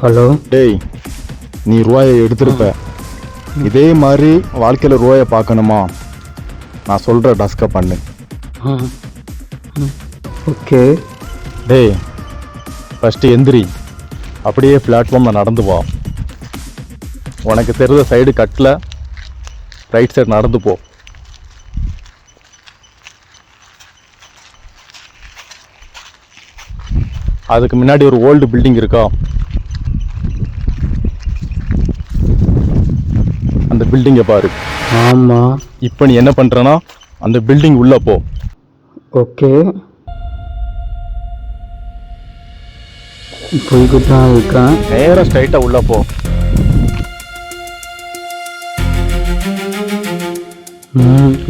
Hello. டேய், நீ ரூபாயை எடுத்திருப்ப. இதே மாதிரி வாழ்க்கையில் ரூபாயை பார்க்கணுமா? நான் சொல்கிற டாஸ்கை பண்ணு. ஓகே. டேய், ஃபஸ்ட்டு எந்திரி, அப்படியே பிளாட்ஃபார்மில் நடந்து வா. உனக்கு தெரிஞ்ச சைடு கட்டில் ரைட் சைடு நடந்து போ. அதுக்கு முன்னாடி ஒரு ஓல்டு பில்டிங் இருக்கா, அந்த பில்டிங்கை பாரு. ஆமாம். இப்போ நீ என்ன பண்ணுறனா, அந்த பில்டிங் உள்ளே போ. ஓகே, போய்கிட்டு தான் இருக்கேன். நேராக ஸ்ட்ரைட்டாக உள்ளே போ.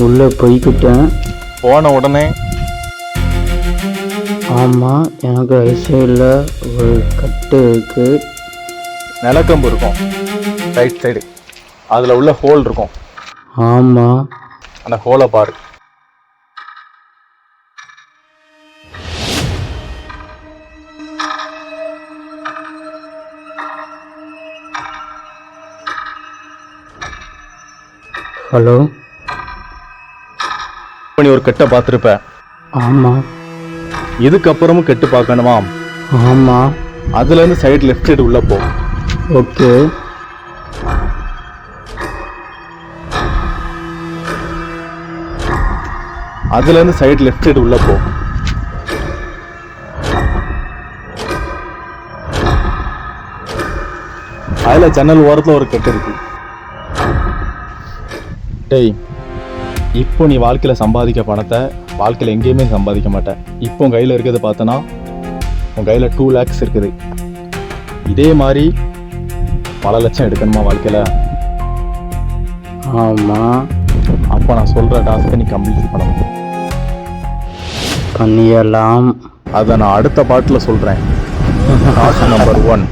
உள்ளே போய்கிட்டேன். போன உடனே ஆமாம், எனக்கு ரைட் சைடில் ஒரு கட்டு இருக்குது. நிலக்கம்பு இருக்கும் ரைட் சைடு, அதில் உள்ள ஹோல் இருக்கும். ஆமாம். அந்த ஹோலை பாரு. ஹலோ. இப்போ நீ ஒரு கெட்டை பார்த்துருப்ப. ஆமாம். இதுக்கப்புறமும் கெட்டு பார்க்கணுமா? ஆமாம். அதுலேருந்து சைடு லெஃப்ட் சைடு உள்ளே போ. ஓகே. அதுலேருந்து சைடு லெஃப்ட் சைடு உள்ளே போ. அதில் ஜன்னல் ஓரத்தில் ஒரு கெட்டு இருக்கு. டேய், இப்போ நீ வாழ்க்கையில் சம்பாதிக்க பணத்தை வாழ்க்கையில் எங்கேயுமே சம்பாதிக்க மாட்டேன். இப்போ உன் கையில் இருக்கிறத பார்த்தனா, உன் கையில் 2 lakhs இருக்குது. இதே மாதிரி பல லட்சம் எடுக்கணுமா வாழ்க்கையில்? ஆமாம். அப்போ நான் சொல்கிற டாஸ்க்கை நீ கம்ப்ளீட் பண்ணணும். பண்ணிடலாம். அதை நான் அடுத்த பாட்டில் சொல்கிறேன். Task number 1.